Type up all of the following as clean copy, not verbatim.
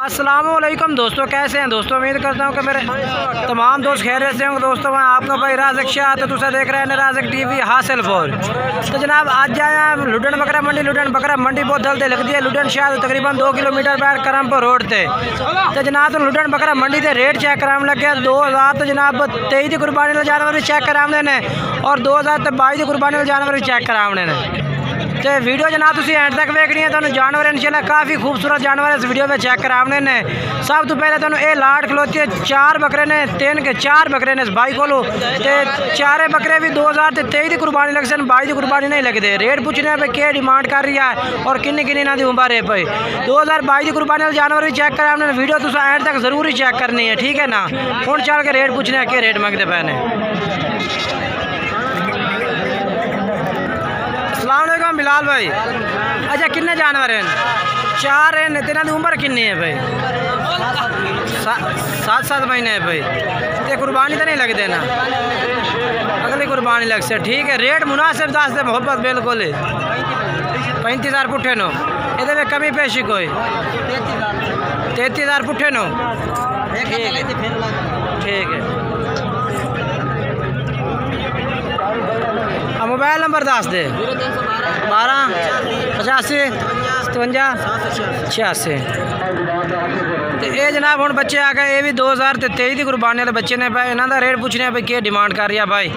अस्सलामुअलैकुम दोस्तों, कैसे हैं दोस्तों। उम्मीद करता हूँ कि मेरे तमाम दोस्त खैरियत से होंगे। दोस्तों मैं आपका भाई राज़िक शाह, तो तुसा देख रहे हैं राज़िक टीवी हासिल फोर। तो जनाब आज आए हैं लुडन बकरा मंडी। लुडन बकरा मंडी बहुत जल्दी लगती है। लुडन शाह तो तकरीबन 2 किलोमीटर बैठ करमपुर रोड से। तो जनाब तो लुडन बकरा मंडी से रेट चेक कराने लग गया 2000 तो जनाब 23 की कुर्बानी वाले जानवर भी चेक कराने ने और 2022 की कुर्बानी वाले जानवर भी चेक कराने ने। तो वीडियो जनाब तुम एंड तक वेखनी है। तो जानवर इंशाल्लाह काफ़ी खूबसूरत जानवर इस वीडियो में चेक कराने ने। सब तो पहले तो ये लाट खलोती है 4 बकरे ने 3 के 4 बकरे ने इस भाई को। चारे बकरे भी 2023 की कुर्बानी लग सन 22 की कुर्बानी नहीं लगते। रेट पूछने पे क्या डिमांड कर रही है और किन्नी किन्नी इन्होंने उम्र है भाई। 2022 की कुर्बानी वाले जानवर भी चेक कराने वीडियो तुम एंड तक जरूर ही चेक करनी है, ठीक है ना। हूँ चल के रेट पूछने के रेट मंगते पे ने। अस्सलामुअलैकुम बिलाल भाई। अच्छा किन्ने जानवर हैं? 4 हैं। तेना की उम्र किन्नी है भाई? 7 महीने है भाई। तो कुर्बानी तो नहीं लगते ना, अगली कुर्बानी लग से, ठीक है। रेट मुनासिब दस दे मोहब्बत बिल्कुल 35,000 पुट्ठे नो। ये में कमी पेशी कोई 33,000 पुट्ठे नो, ठीक है। मोबाइल नंबर दस दे 12 85 57 86। तो ये जनाब हूँ बच्चे आ गए। ये भी 2023 की कुर्बानी वाले बच्चे ने। इन्हों का रेट पूछने भाई क्या डिमांड कर रही है भाई।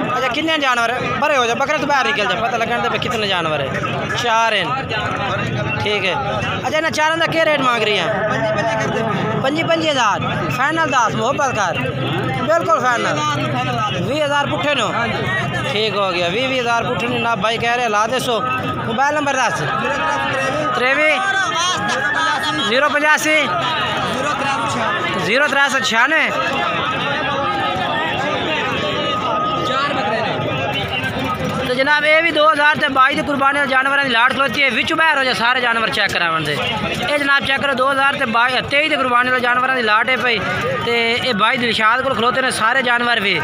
अच्छा कितने जानवर है? बड़े हो जाए बकरे तो बाहर निकल जाए, पता लगने पे कितने जानवर है। 4 हैं, ठीक है। अच्छा इन्हें 4 का क्या रेट मांग रही है? 25,000 फाइनल 10 मोहब्बत कर बिल्कुल फाइनल 20,000 पुट्ठे नो, ठीक हो गया। 20,000 पुट्ठे ना भाई कह रहे ला दे। सो मोबाइल नंबर 10 23 085 0396। तो जनाब ये भी 2022 की कुर्बानी जानवर की लाट खलोती है। विच बाहर हो जाए सारे जानवर चेक करावन दे। ये जनाब चेक करो 2023 की कुर्बानी वाले जानवर की लाट है भाई। तो ये भाई दिलशाद को खलोते हैं सारे जानवर भी।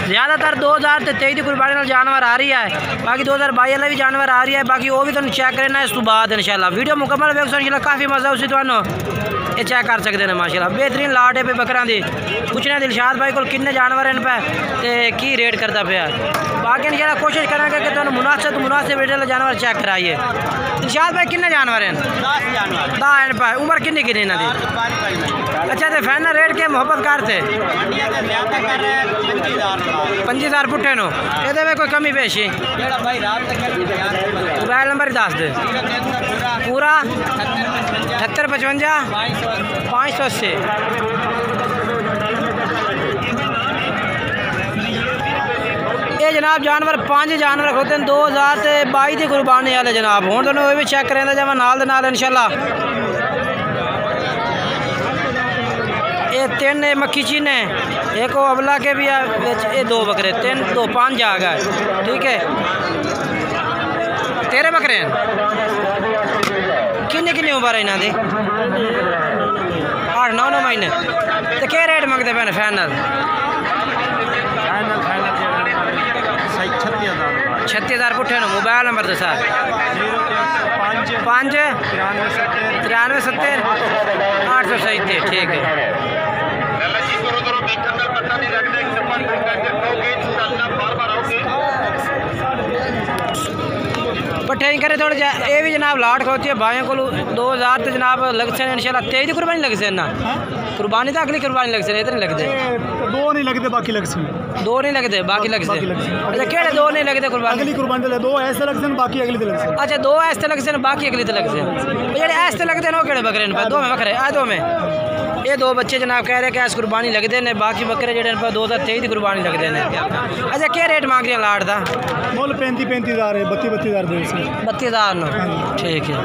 ज़्यादातर 2023 की कुर्बानी वाले जानवर आ रही है, बाकी 2022 वाले भी जानवर आ रही है। बाकी वो भी तुम चेक करना इस तो बाद इंशाल्लाह वीडियो मुकम्मल वेख सो इंशाल्लाह काफ़ी मज़ा उसी तो ये चेक कर सकते हैं माशाल्लाह। बेहतरीन लाट है पे बकरा दी। पूछने दिलशाद भाई को किन्ने जानवर हैं पे तो की रेट करता पे। बाकी इंशाल्लाह कोशिश करेंगे कि तुम मुनासिब रेट जानवर चेक कराइए। दिलशाद भाई किन्ने जानवर हैं? 10 पे। उम्र किन्नी किन्नी इन्हों की? अच्छा तो फाइनल रेट के मोहब्बत करते 25,000 पुट्ठे नो। ये में कोई कमी पेशी? मोबाइल नंबर 10 दे पूरा 78 55 580। ये जनाब जानवर 5 जानवर होते हैं 2022 की कुर्बानी वाले जनाब। हूँ तो भी चेक करें जब नाल इंशाल्लाह। ये 3 मक्खी चीन है, एक वो अबला के भी है। ये 2 बकरे 3 2 5 आ गए, ठीक है। 13 बकरे हैं। किन्नी उम्र है इन्हों की? 8-9 महीने। तो क्या रेट मंगते पे फाइनल? 36,000 पुट्ठे नो। मोबाइल नंबर तो सर 5 93 70 837, ठीक है। पट्ठे ही करे थोड़े ये भी जनाब लाट खोती है भाइयों को 2000 तो जनाब लग से इंशाल्लाह 23 की कुर्बानी लग से ना। कुर्बानी तो अगली कुर्बानी लग से इतने लगते 2 नहीं लगते, बाकी लग से 2 नहीं लगते, बाकी लग से। अच्छा केड़े 2 नहीं लगते कुर्बानी? अगली कुर्बानी 2 ऐसे लग से बाकी अगली लग से। अच्छा 2 ऐसे लग से बाकी अगली लग से। जेडे ऐसे लगते हैं वो केड़े बकरे पे? 2 में बकरे आ 2 में ये 2 बच्चे जनाब कह रहे हैं कि ऐसे कुर्बानी लगते हैं, बाकी बकरे जेडे 2023 की कुर्बानी लगते हैं। अच्छा क्या रेट मांग रही है लाट का? मोल 35,000 है, 32,000 दे 32,000 नो, ठीक है।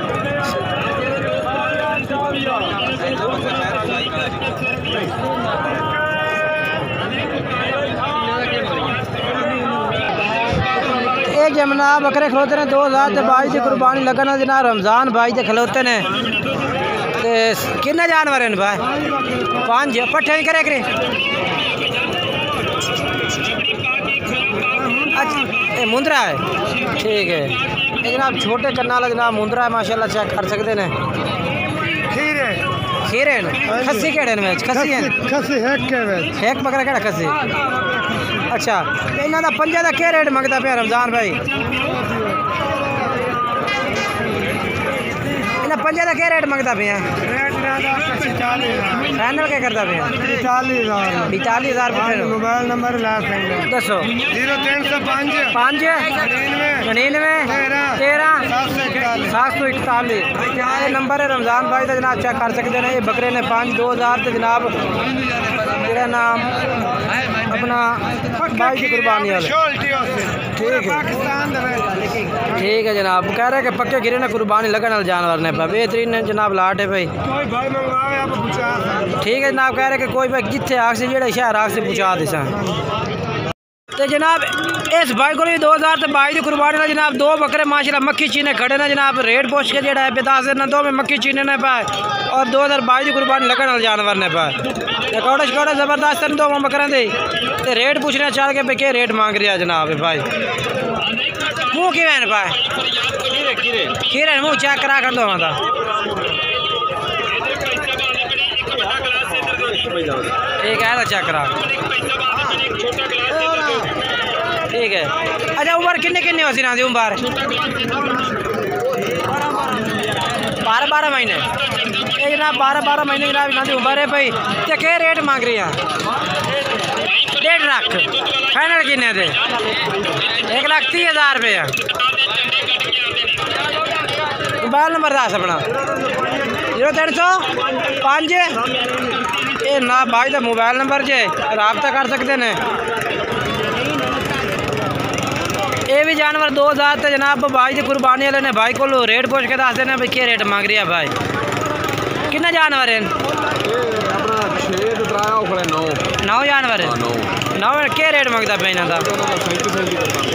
ये जमना बकरे खलोते हैं 2022 की कुर्बानी लगना जनाब। रमज़ान भाई के खलोते हैं। किन्ने जानवर हैं भाई? 5 पट्ठे ही करे। अच्छा ये मुंदरा है, ठीक है। जनाब छोटे कन्ना वाला जनाब मुंदरा है माशाल्लाह, चेक कर सकते हैं। खीरे खस्सी केड़े में खस्सी है खसी है के वेच एक बकरा केड़ा खस्सी अच्छा इन्हां दा पंजे दा क्या रेट मंगदा पिया रमजान भाई इन्हां पंजे दा क्या रेट मंगदा पिया रेट ज्यादा 40,000 फाइनल क्या करदा पिया 40,000 42,000 रुपए मोबाइल नंबर ला सकते दसो 0305 5 99 13 741 ये नंबर है रमजान भाई का जनाब चेक कर सकते हैं। ये बकरे ने 5-2000 से जनाब मेरा नाम अपना भाई की कुर्बानी वाले ठीक है जनाब कह रहे हैं कि पक्के गिरे ने कुर्बानी लगने वाले जानवर ने पे बेहतरीन जनाब लाट है भाई ठीक है जनाब कह रहे हैं कि कोई भाई जिथे आग से जेड़ा शहर आग से पहुँचा दे तो जनाब इस भाई को 2022 की कुर्बानी ने जनाब 2 बकरे माशाल्लाह मक्खी चीने खड़े ने जनाब रेट पोछ के जेड़ा है 10 दो में मक्खी चीने ने पाए और 2022 की कुर्बानी लगने वाले जानवर ने पाए रिकॉर्ड शिकॉर्ड जबरदस्त दो बकरे दे तो रेट पूछने चल के भाई क्या रेट मांग रहा जनाब भाई मुँह कि पाए खीरे मुँह चेक करा कर दो माता ठीक है तो चेक करा ठीक है अच्छा उम्र किन्ने किन्ने हो सी ना दी उम्र 12 महीने ये जनाब 12 महीने जनाब इन्हों की उम्र है भाई तो क्या रेट मांग रही हैं 1.5 लाख फाइनल किन्ने दे 1,30,000 रुपये मोबाइल नंबर दस अपना 0305 ये ना भाई का मोबाइल नंबर जे रबता कर सकते हैं। ये भी जानवर 2000 तो जनाब भाई की कुर्बानी वाले ने भाई को रेट पूछ के दस देना भाई क्या रेट मांग रही है भाई कितना जानवर है 9 जानवर है 9 क्या रेट मंगता पे इन्हों का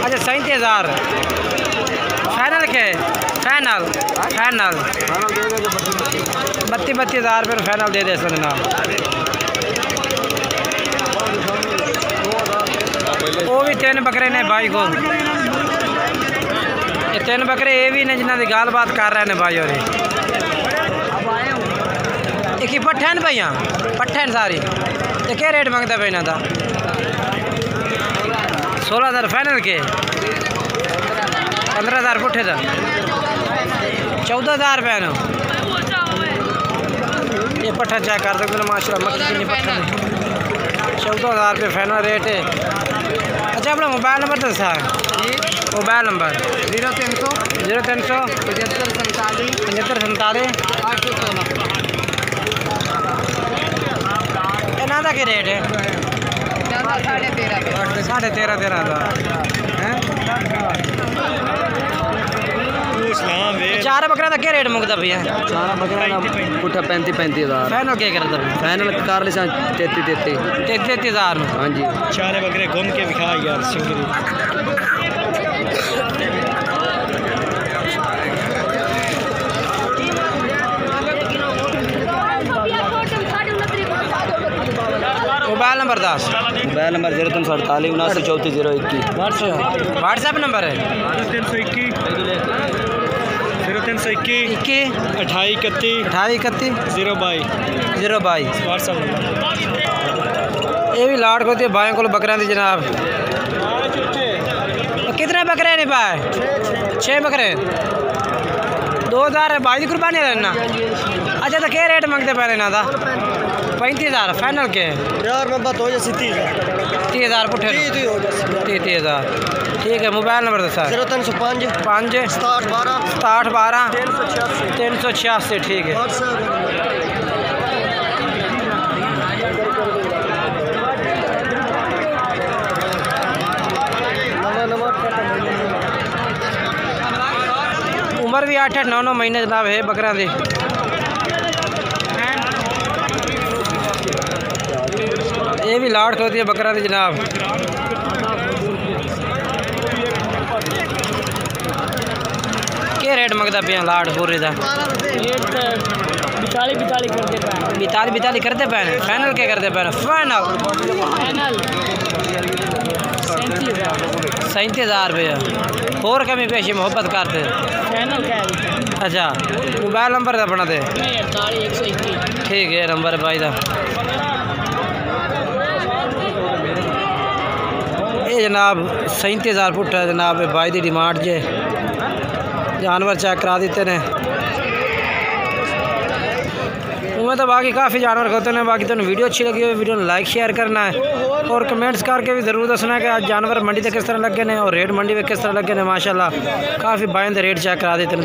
अच्छा 37,000 फाइनल के फाइनल 32,000 रुपये फाइनल दे जनाब वो भी 3 बकरे ने भाई को ये 3 बकरे ये भी ने जिन्होंने गाल बात कर रहे हैं भाई और एक ही पट्ठे न भैया पट्ठे न सारी तो क्या रेट मंगता पे इन्हों का 16,000 फाइनल के 15,000 पुट्ठे का 14,000 रुपये न ये पट्ठा चेक कर सकते हैं माशाल्लाह मक्खी कितनी पट्ठे 14,000 रुपये फाइनल रेट है। अच्छा अपना मोबाइल नंबर दसा मोबाइल नंबर 0300 75 इन्हों का क्या रेट है 13,500 चार बकरा का क्या रेट मुकता भैया 4 बकरा पुट्ठा 35,000 फाइनल क्या करता फाइनल कर ली 33,000 हाँ जी 4 बकरे घूम के दिखा यार सिंगरी mobile number 10 mobile number 0348 79 34 WhatsApp number है 0321 2831 022 व्हाट्सएप नंबर ये भी लाट होती है भाइयों को बकरा दी जनाब कितने बकरे नहीं पाए 6 बकरे 2022 की कुर्बानी लेना अच्छा तो क्या रेट मंगते पहले ना था 35,000 फाइनल के यार मैं बात हो जाए 30,000 पुट्ठे 30,000 ठीक है मोबाइल नंबर दसा 0305 5 67 12 386 ठीक है उम्र भी 8-9 महीने जनाब है बकरा दी ये भी लाट होती है बकरा दी जनाब क्या रेट मंगता पे लाट पूरे का 42 करते पे फाइनल क्या करते पे फाइनल 37,000 रुपये और कमी पेशी मोहब्बत करते अच्छा मोबाइल नंबर अपना दे ठीक है नंबर भाई दा ये जनाब 37,000 फुट है जनाब भाई की डिमांड जे जानवर चेक करा देते ने उमें तो बाकी काफ़ी जानवर होते हैं बाकी तो वीडियो अच्छी लगी हो वीडियो लाइक शेयर करना है और कमेंट्स करके भी ज़रूर दसना है कि आज जानवर मंडी से किस तरह लगे ने और रेट मंडी में किस तरह लगे ने माशाल्लाह काफ़ी बाइंद रेट चेक करा देते हैं